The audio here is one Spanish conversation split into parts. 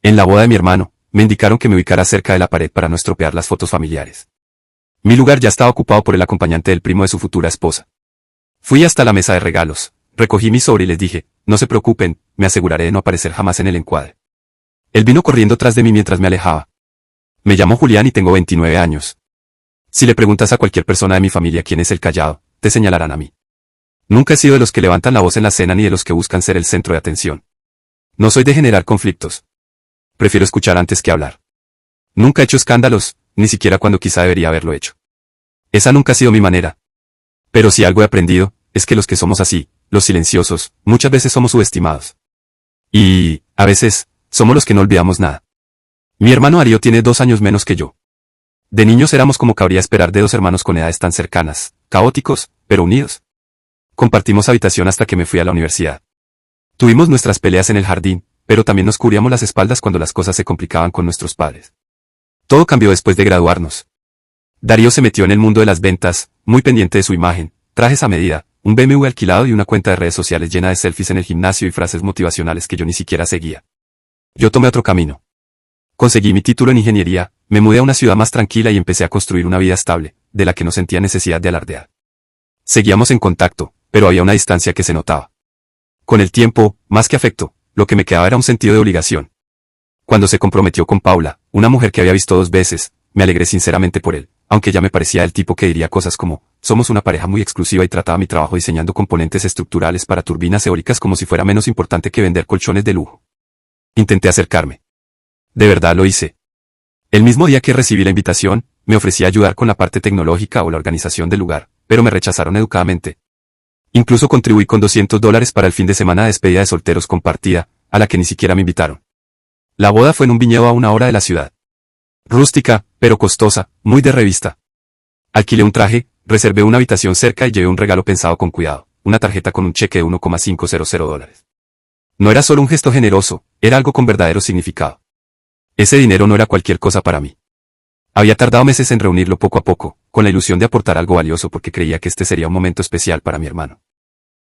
En la boda de mi hermano, me indicaron que me ubicara cerca de la pared para no estropear las fotos familiares. Mi lugar ya estaba ocupado por el acompañante del primo de su futura esposa. Fui hasta la mesa de regalos, recogí mi sobre y les dije, no se preocupen, me aseguraré de no aparecer jamás en el encuadre. Él vino corriendo tras de mí mientras me alejaba. Me llamo Julián y tengo 29 años. Si le preguntas a cualquier persona de mi familia quién es el callado, te señalarán a mí. Nunca he sido de los que levantan la voz en la cena ni de los que buscan ser el centro de atención. No soy de generar conflictos. Prefiero escuchar antes que hablar. Nunca he hecho escándalos, ni siquiera cuando quizá debería haberlo hecho. Esa nunca ha sido mi manera. Pero si algo he aprendido, es que los que somos así, los silenciosos, muchas veces somos subestimados. Y, a veces, somos los que no olvidamos nada. Mi hermano Darío tiene 2 años menos que yo. De niños éramos como cabría esperar de 2 hermanos con edades tan cercanas, caóticos, pero unidos. Compartimos habitación hasta que me fui a la universidad. Tuvimos nuestras peleas en el jardín, pero también nos cubríamos las espaldas cuando las cosas se complicaban con nuestros padres. Todo cambió después de graduarnos. Darío se metió en el mundo de las ventas, muy pendiente de su imagen, trajes a medida, un BMW alquilado y una cuenta de redes sociales llena de selfies en el gimnasio y frases motivacionales que yo ni siquiera seguía. Yo tomé otro camino. Conseguí mi título en ingeniería, me mudé a una ciudad más tranquila y empecé a construir una vida estable, de la que no sentía necesidad de alardear. Seguíamos en contacto, pero había una distancia que se notaba. Con el tiempo, más que afecto, lo que me quedaba era un sentido de obligación. Cuando se comprometió con Paula, una mujer que había visto 2 veces, me alegré sinceramente por él, aunque ya me parecía el tipo que diría cosas como, somos una pareja muy exclusiva y trataba mi trabajo diseñando componentes estructurales para turbinas eólicas como si fuera menos importante que vender colchones de lujo. Intenté acercarme. De verdad lo hice. El mismo día que recibí la invitación, me ofrecí a ayudar con la parte tecnológica o la organización del lugar, pero me rechazaron educadamente. Incluso contribuí con $200 para el fin de semana de despedida de solteros compartida, a la que ni siquiera me invitaron. La boda fue en un viñedo a 1 hora de la ciudad. Rústica, pero costosa, muy de revista. Alquilé un traje, reservé una habitación cerca y llevé un regalo pensado con cuidado, una tarjeta con un cheque de $1,500. No era solo un gesto generoso, era algo con verdadero significado. Ese dinero no era cualquier cosa para mí. Había tardado meses en reunirlo poco a poco, con la ilusión de aportar algo valioso porque creía que este sería un momento especial para mi hermano.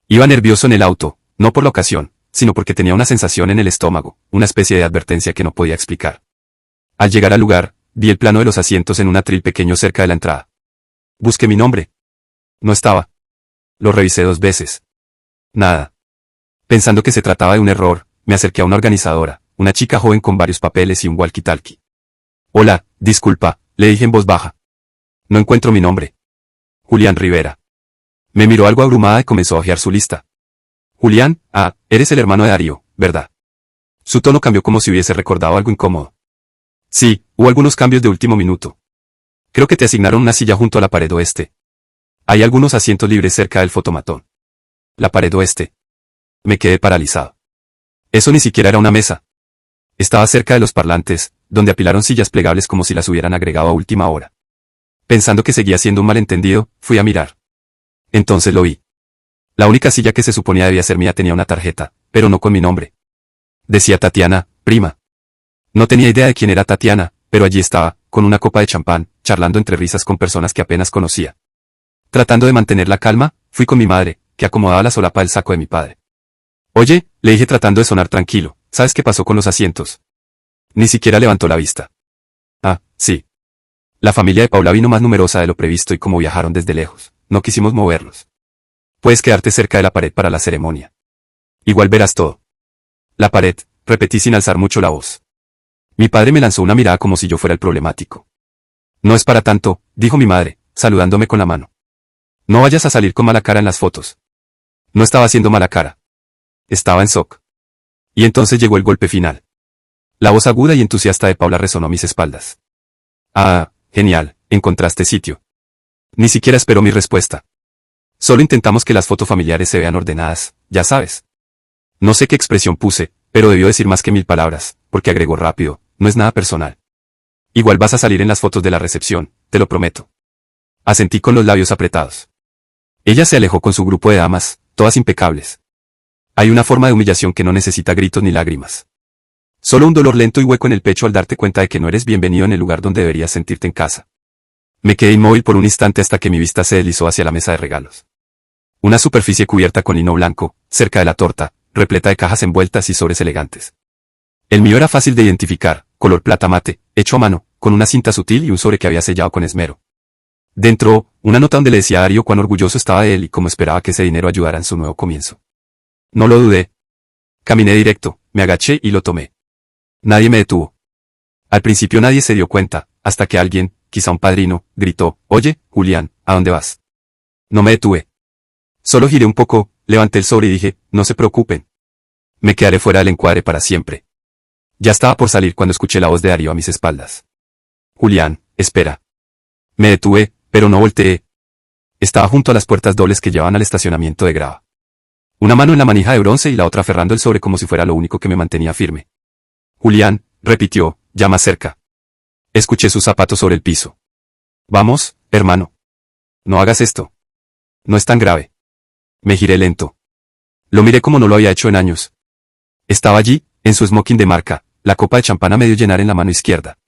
Iba nervioso en el auto, no por la ocasión, sino porque tenía una sensación en el estómago, una especie de advertencia que no podía explicar. Al llegar al lugar, vi el plano de los asientos en un atril pequeño cerca de la entrada. Busqué mi nombre. No estaba. Lo revisé 2 veces. Nada. Pensando que se trataba de un error, me acerqué a una organizadora, una chica joven con varios papeles y un walkie-talkie. Hola, disculpa, le dije en voz baja. No encuentro mi nombre. Julián Rivera. Me miró algo abrumada y comenzó a hojear su lista. Julián, eres el hermano de Darío, ¿verdad? Su tono cambió como si hubiese recordado algo incómodo. Sí, hubo algunos cambios de último minuto. Creo que te asignaron una silla junto a la pared oeste. Hay algunos asientos libres cerca del fotomatón. La pared oeste. Me quedé paralizado. Eso ni siquiera era una mesa. Estaba cerca de los parlantes, donde apilaron sillas plegables como si las hubieran agregado a última hora. Pensando que seguía siendo un malentendido, fui a mirar. Entonces lo vi. La única silla que se suponía debía ser mía tenía una tarjeta, pero no con mi nombre. Decía Tatiana, prima. No tenía idea de quién era Tatiana, pero allí estaba, con una copa de champán, charlando entre risas con personas que apenas conocía. Tratando de mantener la calma, fui con mi madre, que acomodaba la solapa del saco de mi padre. Oye, le dije tratando de sonar tranquilo, ¿sabes qué pasó con los asientos? Ni siquiera levantó la vista. Sí. La familia de Paula vino más numerosa de lo previsto y como viajaron desde lejos, no quisimos moverlos. Puedes quedarte cerca de la pared para la ceremonia. Igual verás todo. La pared, repetí sin alzar mucho la voz. Mi padre me lanzó una mirada como si yo fuera el problemático. No es para tanto, dijo mi madre, saludándome con la mano. No vayas a salir con mala cara en las fotos. No estaba haciendo mala cara. Estaba en shock. Y entonces llegó el golpe final. La voz aguda y entusiasta de Paula resonó a mis espaldas. Genial, encontraste sitio. Ni siquiera esperó mi respuesta. Solo intentamos que las fotos familiares se vean ordenadas, ya sabes. No sé qué expresión puse, pero debió decir más que 1000 palabras, porque agregó rápido, no es nada personal. Igual vas a salir en las fotos de la recepción, te lo prometo. Asentí con los labios apretados. Ella se alejó con su grupo de damas, todas impecables. Hay una forma de humillación que no necesita gritos ni lágrimas. Solo un dolor lento y hueco en el pecho al darte cuenta de que no eres bienvenido en el lugar donde deberías sentirte en casa. Me quedé inmóvil por un instante hasta que mi vista se deslizó hacia la mesa de regalos. Una superficie cubierta con lino blanco, cerca de la torta, repleta de cajas envueltas y sobres elegantes. El mío era fácil de identificar, color plata mate, hecho a mano, con una cinta sutil y un sobre que había sellado con esmero. Dentro, una nota donde le decía a Darío cuán orgulloso estaba de él y cómo esperaba que ese dinero ayudara en su nuevo comienzo. No lo dudé. Caminé directo, me agaché y lo tomé. Nadie me detuvo. Al principio nadie se dio cuenta, hasta que alguien, quizá un padrino, gritó: «Oye, Julián, ¿a dónde vas?». No me detuve. Solo giré un poco, levanté el sobre y dije: «No se preocupen. Me quedaré fuera del encuadre para siempre». Ya estaba por salir cuando escuché la voz de Darío a mis espaldas. «Julián, espera». Me detuve, pero no volteé. Estaba junto a las puertas dobles que llevaban al estacionamiento de grava. Una mano en la manija de bronce y la otra aferrando el sobre como si fuera lo único que me mantenía firme. «Julián», repitió, ya más cerca. Escuché sus zapatos sobre el piso. «Vamos, hermano. No hagas esto. No es tan grave». Me giré lento. Lo miré como no lo había hecho en años. Estaba allí, en su smoking de marca, la copa de champán a medio llenar en la mano izquierda.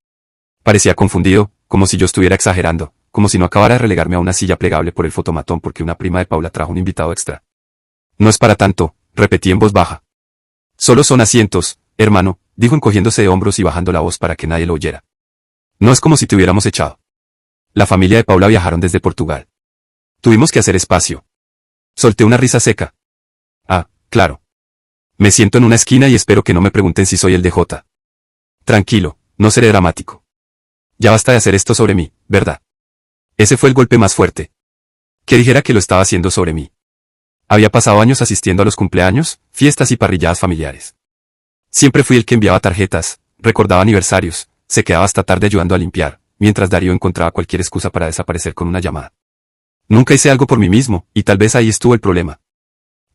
Parecía confundido, como si yo estuviera exagerando, como si no acabara de relegarme a una silla plegable por el fotomatón porque una prima de Paula trajo un invitado extra. «No es para tanto», repetí en voz baja. «Solo son asientos, hermano», dijo encogiéndose de hombros y bajando la voz para que nadie lo oyera. «No es como si te hubiéramos echado. La familia de Paula viajaron desde Portugal. Tuvimos que hacer espacio». Solté una risa seca. «Ah, claro. Me siento en una esquina y espero que no me pregunten si soy el DJ. Tranquilo, no seré dramático. Ya basta de hacer esto sobre mí, ¿verdad?». Ese fue el golpe más fuerte. Que dijera que lo estaba haciendo sobre mí. Había pasado años asistiendo a los cumpleaños, fiestas y parrilladas familiares. Siempre fui el que enviaba tarjetas, recordaba aniversarios, se quedaba hasta tarde ayudando a limpiar, mientras Darío encontraba cualquier excusa para desaparecer con una llamada. Nunca hice algo por mí mismo, y tal vez ahí estuvo el problema.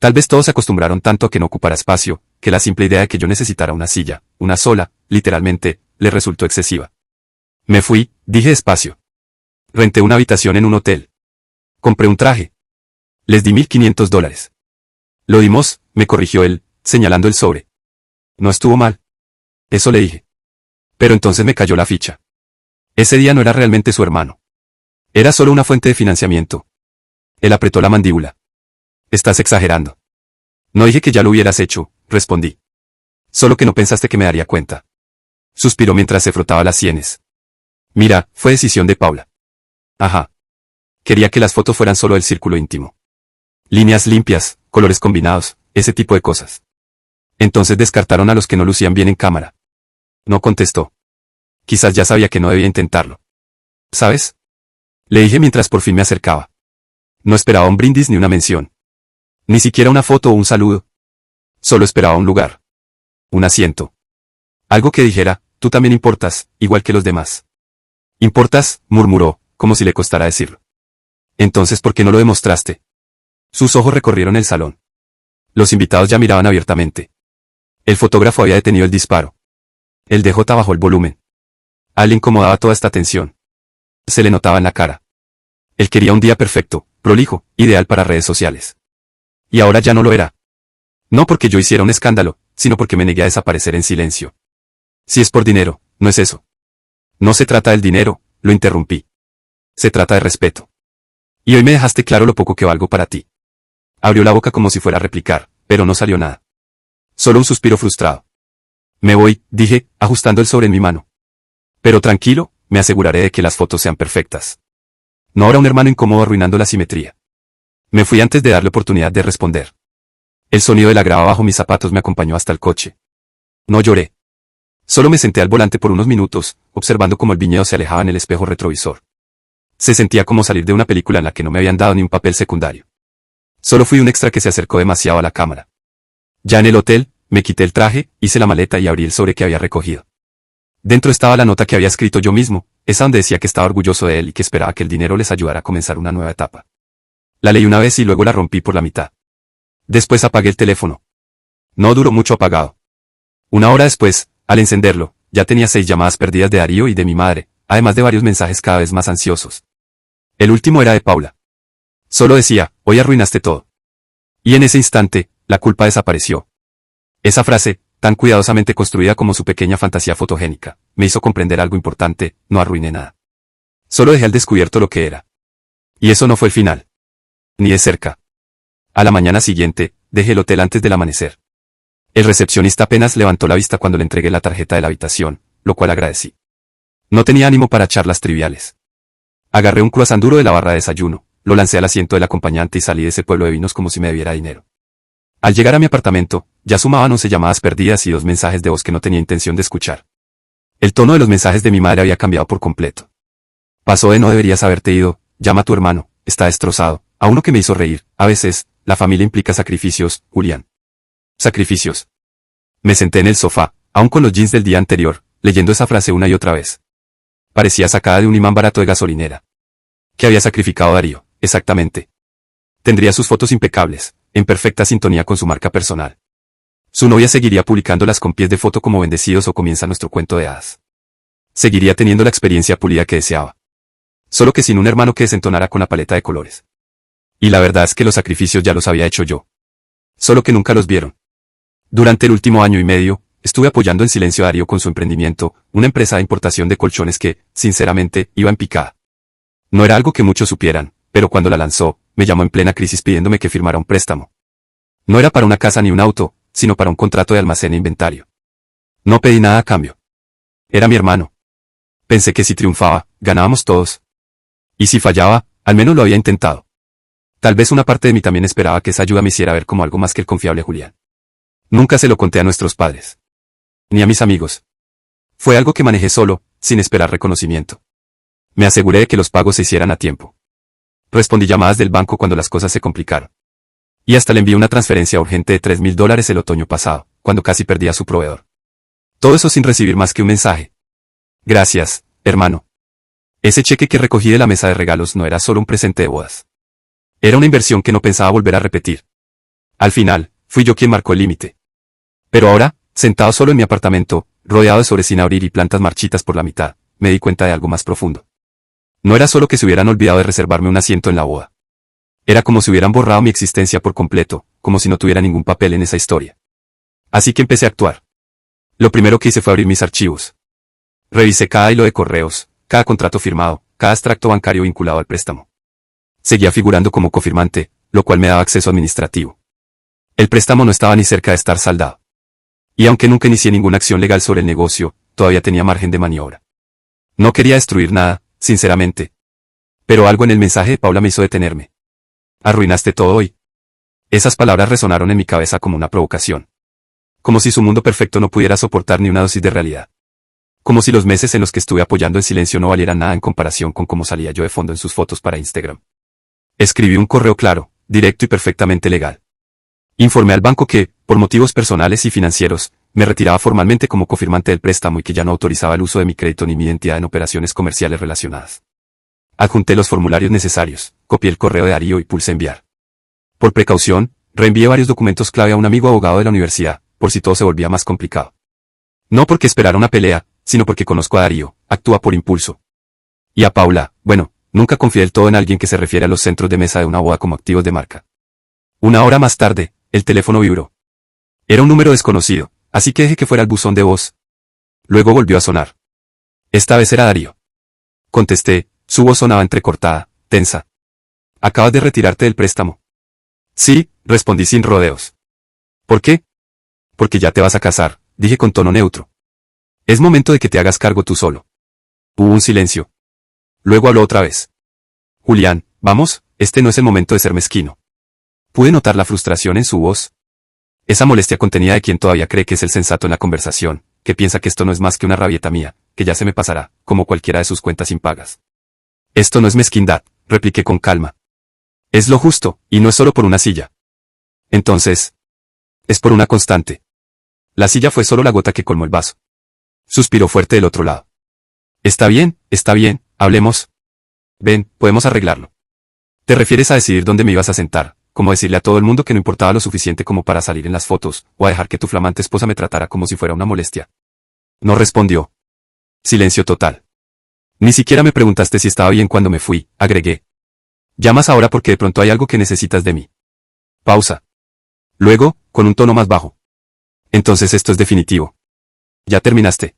Tal vez todos se acostumbraron tanto a que no ocupara espacio, que la simple idea de que yo necesitara una silla, una sola, literalmente, le resultó excesiva. Me fui, dije despacio. Renté una habitación en un hotel. Compré un traje. Les di $1,500. «Lo dimos», me corrigió él, señalando el sobre. «No estuvo mal». Eso le dije. Pero entonces me cayó la ficha. Ese día no era realmente su hermano. Era solo una fuente de financiamiento. Él apretó la mandíbula. «Estás exagerando». «No dije que ya lo hubieras hecho», respondí. «Solo que no pensaste que me daría cuenta». Suspiró mientras se frotaba las sienes. «Mira, fue decisión de Paula». «Ajá. Quería que las fotos fueran solo del círculo íntimo. Líneas limpias, colores combinados, ese tipo de cosas. Entonces descartaron a los que no lucían bien en cámara». No contestó. Quizás ya sabía que no debía intentarlo. «¿Sabes?», le dije mientras por fin me acercaba. No esperaba un brindis ni una mención. Ni siquiera una foto o un saludo. Solo esperaba un lugar. Un asiento. Algo que dijera: «Tú también importas, igual que los demás». «¿Importas?», murmuró, como si le costara decirlo. «Entonces, ¿por qué no lo demostraste?». Sus ojos recorrieron el salón. Los invitados ya miraban abiertamente. El fotógrafo había detenido el disparo. El DJ bajó el volumen. A él le incomodaba toda esta tensión. Se le notaba en la cara. Él quería un día perfecto, prolijo, ideal para redes sociales. Y ahora ya no lo era. No porque yo hiciera un escándalo, sino porque me negué a desaparecer en silencio. «Si es por dinero, no es eso». «No se trata del dinero», lo interrumpí. «Se trata de respeto. Y hoy me dejaste claro lo poco que valgo para ti». Abrió la boca como si fuera a replicar, pero no salió nada. Solo un suspiro frustrado. «Me voy», dije, ajustando el sobre en mi mano. «Pero tranquilo, me aseguraré de que las fotos sean perfectas. No habrá un hermano incómodo arruinando la simetría». Me fui antes de darle oportunidad de responder. El sonido de la grava bajo mis zapatos me acompañó hasta el coche. No lloré. Solo me senté al volante por unos minutos, observando cómo el viñedo se alejaba en el espejo retrovisor. Se sentía como salir de una película en la que no me habían dado ni un papel secundario. Solo fui un extra que se acercó demasiado a la cámara. Ya en el hotel, me quité el traje, hice la maleta y abrí el sobre que había recogido. Dentro estaba la nota que había escrito yo mismo, esa donde decía que estaba orgulloso de él y que esperaba que el dinero les ayudara a comenzar una nueva etapa. La leí una vez y luego la rompí por la mitad. Después apagué el teléfono. No duró mucho apagado. Una hora después, al encenderlo, ya tenía 6 llamadas perdidas de Darío y de mi madre, además de varios mensajes cada vez más ansiosos. El último era de Paula. Solo decía: «Hoy arruinaste todo». Y en ese instante, la culpa desapareció. Esa frase, tan cuidadosamente construida como su pequeña fantasía fotogénica, me hizo comprender algo importante: no arruiné nada. Solo dejé al descubierto lo que era. Y eso no fue el final. Ni de cerca. A la mañana siguiente, dejé el hotel antes del amanecer. El recepcionista apenas levantó la vista cuando le entregué la tarjeta de la habitación, lo cual agradecí. No tenía ánimo para charlas triviales. Agarré un croissant duro de la barra de desayuno, lo lancé al asiento del acompañante y salí de ese pueblo de vinos como si me debiera dinero. Al llegar a mi apartamento, ya sumaban 11 llamadas perdidas y 2 mensajes de voz que no tenía intención de escuchar. El tono de los mensajes de mi madre había cambiado por completo. Pasó de "no deberías haberte ido, llama a tu hermano, está destrozado", a uno que me hizo reír. A veces, la familia implica sacrificios, Julián. Sacrificios. Me senté en el sofá, aún con los jeans del día anterior, leyendo esa frase una y otra vez. Parecía sacada de un imán barato de gasolinera. ¿Qué había sacrificado Darío, exactamente? Tendría sus fotos impecables, en perfecta sintonía con su marca personal. Su novia seguiría publicándolas con pies de foto como bendecidos o comienza nuestro cuento de hadas. Seguiría teniendo la experiencia pulida que deseaba. Solo que sin un hermano que desentonara con la paleta de colores. Y la verdad es que los sacrificios ya los había hecho yo. Solo que nunca los vieron. Durante el último año y medio, estuve apoyando en silencio a Darío con su emprendimiento, una empresa de importación de colchones que, sinceramente, iba en picada. No era algo que muchos supieran, pero cuando la lanzó, me llamó en plena crisis pidiéndome que firmara un préstamo. No era para una casa ni un auto, sino para un contrato de almacén e inventario. No pedí nada a cambio. Era mi hermano. Pensé que si triunfaba, ganábamos todos. Y si fallaba, al menos lo había intentado. Tal vez una parte de mí también esperaba que esa ayuda me hiciera ver como algo más que el confiable Julián. Nunca se lo conté a nuestros padres. Ni a mis amigos. Fue algo que manejé solo, sin esperar reconocimiento. Me aseguré de que los pagos se hicieran a tiempo. Respondí llamadas del banco cuando las cosas se complicaron. Y hasta le envié una transferencia urgente de $3,000 el otoño pasado, cuando casi perdí a su proveedor. Todo eso sin recibir más que un mensaje. Gracias, hermano. Ese cheque que recogí de la mesa de regalos no era solo un presente de bodas. Era una inversión que no pensaba volver a repetir. Al final, fui yo quien marcó el límite. Pero ahora, sentado solo en mi apartamento, rodeado de sobres sin abrir y plantas marchitas por la mitad, me di cuenta de algo más profundo. No era solo que se hubieran olvidado de reservarme un asiento en la boda. Era como si hubieran borrado mi existencia por completo, como si no tuviera ningún papel en esa historia. Así que empecé a actuar. Lo primero que hice fue abrir mis archivos. Revisé cada hilo de correos, cada contrato firmado, cada extracto bancario vinculado al préstamo. Seguía figurando como cofirmante, lo cual me daba acceso administrativo. El préstamo no estaba ni cerca de estar saldado. Y aunque nunca inicié ninguna acción legal sobre el negocio, todavía tenía margen de maniobra. No quería destruir nada, sinceramente. Pero algo en el mensaje de Paula me hizo detenerme. Arruinaste todo hoy. Esas palabras resonaron en mi cabeza como una provocación. Como si su mundo perfecto no pudiera soportar ni una dosis de realidad. Como si los meses en los que estuve apoyando en silencio no valieran nada en comparación con cómo salía yo de fondo en sus fotos para Instagram. Escribí un correo claro, directo y perfectamente legal. Informé al banco que, por motivos personales y financieros, me retiraba formalmente como cofirmante del préstamo y que ya no autorizaba el uso de mi crédito ni mi identidad en operaciones comerciales relacionadas. Adjunté los formularios necesarios, copié el correo de Darío y pulsé enviar. Por precaución, reenvié varios documentos clave a un amigo abogado de la universidad, por si todo se volvía más complicado. No porque esperara una pelea, sino porque conozco a Darío, actúa por impulso. Y a Paula, bueno, nunca confié del todo en alguien que se refiere a los centros de mesa de una boda como activos de marca. Una hora más tarde, el teléfono vibró. Era un número desconocido, así que dejé que fuera el buzón de voz. Luego volvió a sonar. Esta vez era Darío. Contesté, su voz sonaba entrecortada, tensa. ¿Acabas de retirarte del préstamo? Sí, respondí sin rodeos. ¿Por qué? Porque ya te vas a casar, dije con tono neutro. Es momento de que te hagas cargo tú solo. Hubo un silencio. Luego habló otra vez. Julián, vamos, este no es el momento de ser mezquino. Pude notar la frustración en su voz. Esa molestia contenida de quien todavía cree que es el sensato en la conversación, que piensa que esto no es más que una rabieta mía, que ya se me pasará, como cualquiera de sus cuentas impagas. Esto no es mezquindad, repliqué con calma. Es lo justo, y no es solo por una silla. Entonces, es por una constante. La silla fue solo la gota que colmó el vaso. Suspiró fuerte del otro lado. Está bien, hablemos. Ven, podemos arreglarlo. ¿Te refieres a decidir dónde me ibas a sentar, como decirle a todo el mundo que no importaba lo suficiente como para salir en las fotos, o a dejar que tu flamante esposa me tratara como si fuera una molestia? No respondió. Silencio total. Ni siquiera me preguntaste si estaba bien cuando me fui, agregué. Llamas ahora porque de pronto hay algo que necesitas de mí. Pausa. Luego, con un tono más bajo. Entonces esto es definitivo. ¿Ya terminaste?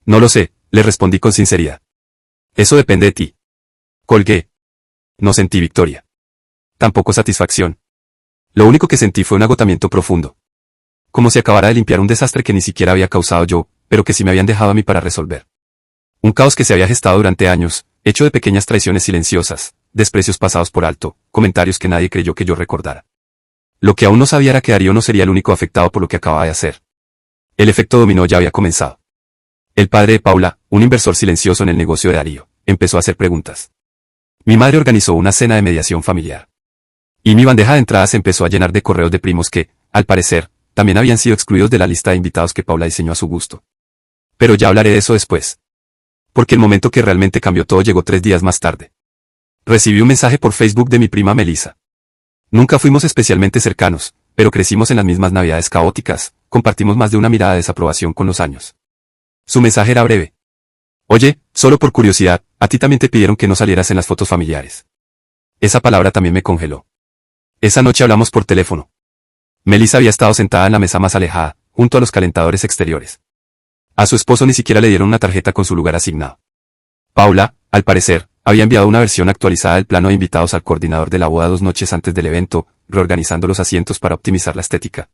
No lo sé, le respondí con sinceridad. Eso depende de ti. Colgué. No sentí victoria. Tampoco satisfacción. Lo único que sentí fue un agotamiento profundo. Como si acabara de limpiar un desastre que ni siquiera había causado yo, pero que sí me habían dejado a mí para resolver. Un caos que se había gestado durante años, hecho de pequeñas traiciones silenciosas, desprecios pasados por alto, comentarios que nadie creyó que yo recordara. Lo que aún no sabía era que Darío no sería el único afectado por lo que acababa de hacer. El efecto dominó ya había comenzado. El padre de Paula, un inversor silencioso en el negocio de Darío, empezó a hacer preguntas. Mi madre organizó una cena de mediación familiar. Y mi bandeja de entrada se empezó a llenar de correos de primos que, al parecer, también habían sido excluidos de la lista de invitados que Paula diseñó a su gusto. Pero ya hablaré de eso después. Porque el momento que realmente cambió todo llegó 3 días más tarde. Recibí un mensaje por Facebook de mi prima Melissa. Nunca fuimos especialmente cercanos, pero crecimos en las mismas navidades caóticas, compartimos más de una mirada de desaprobación con los años. Su mensaje era breve. Oye, solo por curiosidad, a ti también te pidieron que no salieras en las fotos familiares. Esa palabra también me congeló. Esa noche hablamos por teléfono. Melissa había estado sentada en la mesa más alejada, junto a los calentadores exteriores. A su esposo ni siquiera le dieron una tarjeta con su lugar asignado. Paula, al parecer, había enviado una versión actualizada del plano de invitados al coordinador de la boda 2 noches antes del evento, reorganizando los asientos para optimizar la estética.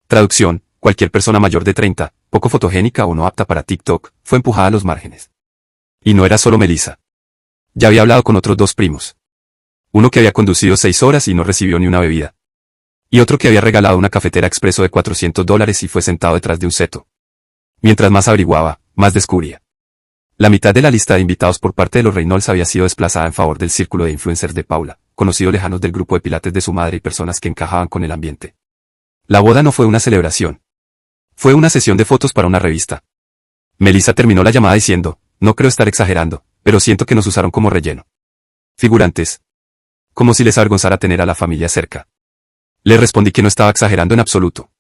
Traducción: cualquier persona mayor de 30, poco fotogénica o no apta para TikTok, fue empujada a los márgenes. Y no era solo Melissa. Ya había hablado con otros 2 primos. Uno que había conducido 6 horas y no recibió ni una bebida. Y otro que había regalado una cafetera expreso de $400 y fue sentado detrás de un seto. Mientras más averiguaba, más descubría. La mitad de la lista de invitados por parte de los Reynolds había sido desplazada en favor del círculo de influencers de Paula, conocidos lejanos del grupo de pilates de su madre y personas que encajaban con el ambiente. La boda no fue una celebración. Fue una sesión de fotos para una revista. Melissa terminó la llamada diciendo, no creo estar exagerando, pero siento que nos usaron como relleno. Figurantes. Como si les avergonzara tener a la familia cerca. Le respondí que no estaba exagerando en absoluto.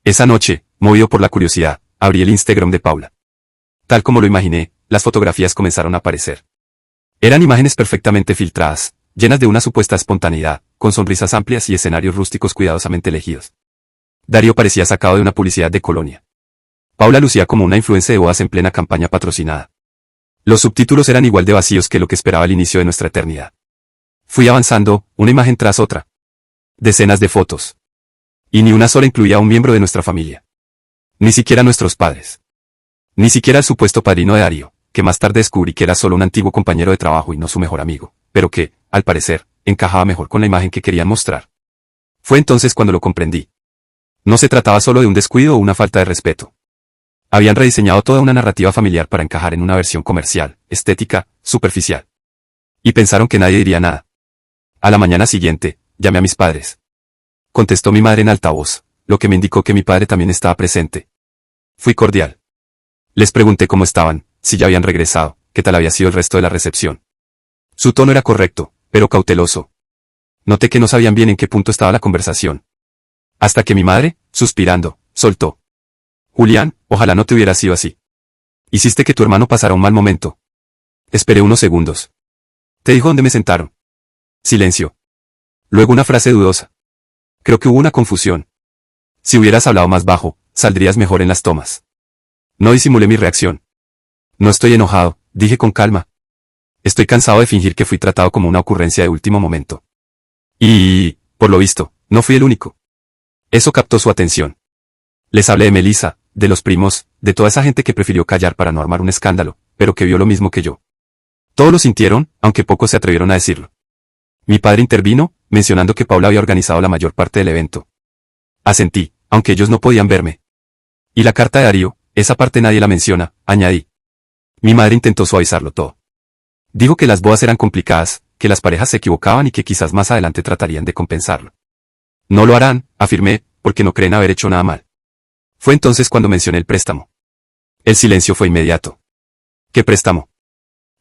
Esa noche, movido por la curiosidad, abrí el Instagram de Paula. Tal como lo imaginé, las fotografías comenzaron a aparecer. Eran imágenes perfectamente filtradas, llenas de una supuesta espontaneidad, con sonrisas amplias y escenarios rústicos cuidadosamente elegidos. Darío parecía sacado de una publicidad de Colonia. Paula lucía como una influencer de bodas en plena campaña patrocinada. Los subtítulos eran igual de vacíos que lo que esperaba al inicio de nuestra eternidad. Fui avanzando, una imagen tras otra. Decenas de fotos. Y ni una sola incluía a un miembro de nuestra familia. Ni siquiera nuestros padres. Ni siquiera el supuesto padrino de Darío, que más tarde descubrí que era solo un antiguo compañero de trabajo y no su mejor amigo, pero que, al parecer, encajaba mejor con la imagen que querían mostrar. Fue entonces cuando lo comprendí. No se trataba solo de un descuido o una falta de respeto. Habían rediseñado toda una narrativa familiar para encajar en una versión comercial, estética, superficial. Y pensaron que nadie diría nada. A la mañana siguiente, llamé a mis padres. Contestó mi madre en altavoz, lo que me indicó que mi padre también estaba presente. Fui cordial. Les pregunté cómo estaban, si ya habían regresado, qué tal había sido el resto de la recepción. Su tono era correcto, pero cauteloso. Noté que no sabían bien en qué punto estaba la conversación. Hasta que mi madre, suspirando, soltó. Julián, ojalá no te hubiera sido así. Hiciste que tu hermano pasara un mal momento. Esperé unos segundos. ¿Te dijo dónde me sentaron? Silencio. Luego una frase dudosa. Creo que hubo una confusión. Si hubieras hablado más bajo, saldrías mejor en las tomas. No disimulé mi reacción. No estoy enojado, dije con calma. Estoy cansado de fingir que fui tratado como una ocurrencia de último momento. Y, por lo visto, no fui el único. Eso captó su atención. Les hablé de Melissa, de los primos, de toda esa gente que prefirió callar para no armar un escándalo, pero que vio lo mismo que yo. Todos lo sintieron, aunque pocos se atrevieron a decirlo. Mi padre intervino, mencionando que Paula había organizado la mayor parte del evento. Asentí, aunque ellos no podían verme. Y la carta de Darío, esa parte nadie la menciona, añadí. Mi madre intentó suavizarlo todo. Dijo que las bodas eran complicadas, que las parejas se equivocaban y que quizás más adelante tratarían de compensarlo. No lo harán, afirmé, porque no creen haber hecho nada mal. Fue entonces cuando mencioné el préstamo. El silencio fue inmediato. ¿Qué préstamo?,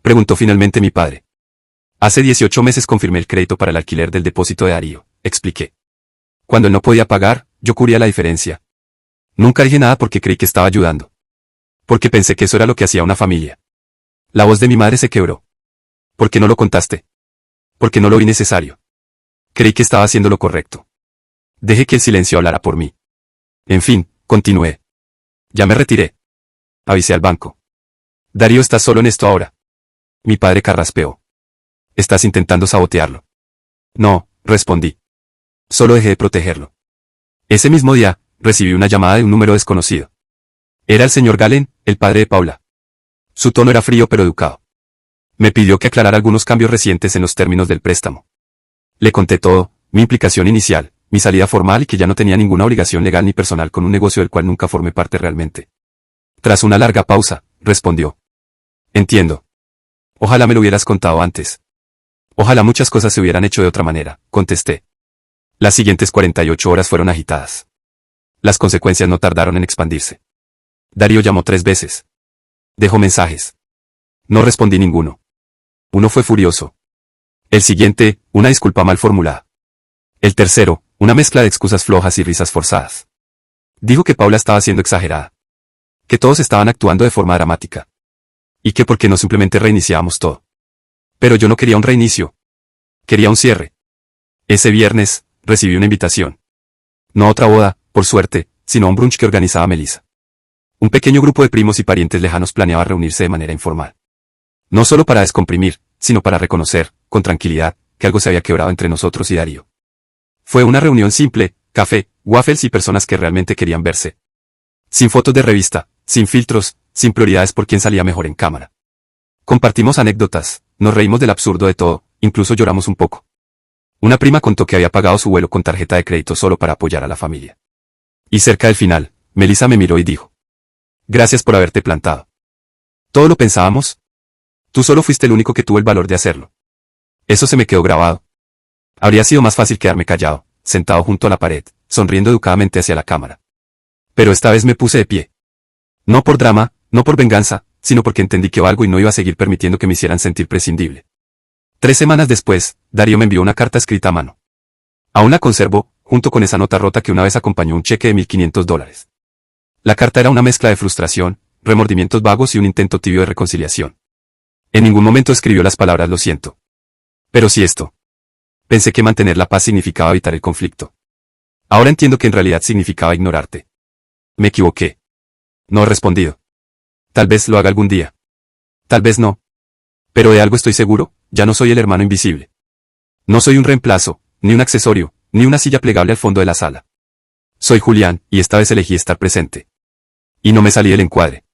preguntó finalmente mi padre. Hace 18 meses confirmé el crédito para el alquiler del depósito de Darío, expliqué. Cuando él no podía pagar, yo cubría la diferencia. Nunca dije nada porque creí que estaba ayudando. Porque pensé que eso era lo que hacía una familia. La voz de mi madre se quebró. ¿Por qué no lo contaste? Porque no lo vi necesario. Creí que estaba haciendo lo correcto. Dejé que el silencio hablara por mí. En fin, continué. Ya me retiré. Avisé al banco. Darío está solo en esto ahora. Mi padre carraspeó. ¿Estás intentando sabotearlo? No, respondí. Solo dejé de protegerlo. Ese mismo día, recibí una llamada de un número desconocido. Era el señor Galen, el padre de Paula. Su tono era frío pero educado. Me pidió que aclarara algunos cambios recientes en los términos del préstamo. Le conté todo, mi implicación inicial, mi salida formal y que ya no tenía ninguna obligación legal ni personal con un negocio del cual nunca formé parte realmente. Tras una larga pausa, respondió. Entiendo. Ojalá me lo hubieras contado antes. Ojalá muchas cosas se hubieran hecho de otra manera, contesté. Las siguientes 48 horas fueron agitadas. Las consecuencias no tardaron en expandirse. Darío llamó 3 veces. Dejó mensajes. No respondí ninguno. Uno fue furioso. El siguiente, una disculpa mal formulada. El tercero, una mezcla de excusas flojas y risas forzadas. Dijo que Paula estaba siendo exagerada. Que todos estaban actuando de forma dramática. Y que por qué no simplemente reiniciábamos todo. Pero yo no quería un reinicio. Quería un cierre. Ese viernes, recibí una invitación. No a otra boda, por suerte, sino a un brunch que organizaba Melissa. Un pequeño grupo de primos y parientes lejanos planeaba reunirse de manera informal. No solo para descomprimir, sino para reconocer, con tranquilidad, que algo se había quebrado entre nosotros y Darío. Fue una reunión simple, café, waffles y personas que realmente querían verse. Sin fotos de revista, sin filtros, sin prioridades por quién salía mejor en cámara. Compartimos anécdotas, nos reímos del absurdo de todo, incluso lloramos un poco. Una prima contó que había pagado su vuelo con tarjeta de crédito solo para apoyar a la familia. Y cerca del final, Melissa me miró y dijo. Gracias por haberte plantado. ¿Todo lo pensábamos? Tú solo fuiste el único que tuvo el valor de hacerlo. Eso se me quedó grabado. Habría sido más fácil quedarme callado, sentado junto a la pared, sonriendo educadamente hacia la cámara. Pero esta vez me puse de pie. No por drama, no por venganza, sino porque entendí que valgo y no iba a seguir permitiendo que me hicieran sentir prescindible. 3 semanas después, Darío me envió una carta escrita a mano. Aún la conservo, junto con esa nota rota que una vez acompañó un cheque de $1,500. La carta era una mezcla de frustración, remordimientos vagos y un intento tibio de reconciliación. En ningún momento escribió las palabras lo siento. Pero sí esto. Pensé que mantener la paz significaba evitar el conflicto. Ahora entiendo que en realidad significaba ignorarte. Me equivoqué. No he respondido. Tal vez lo haga algún día. Tal vez no. Pero de algo estoy seguro, ya no soy el hermano invisible. No soy un reemplazo, ni un accesorio, ni una silla plegable al fondo de la sala. Soy Julián, y esta vez elegí estar presente. Y no me salí del encuadre.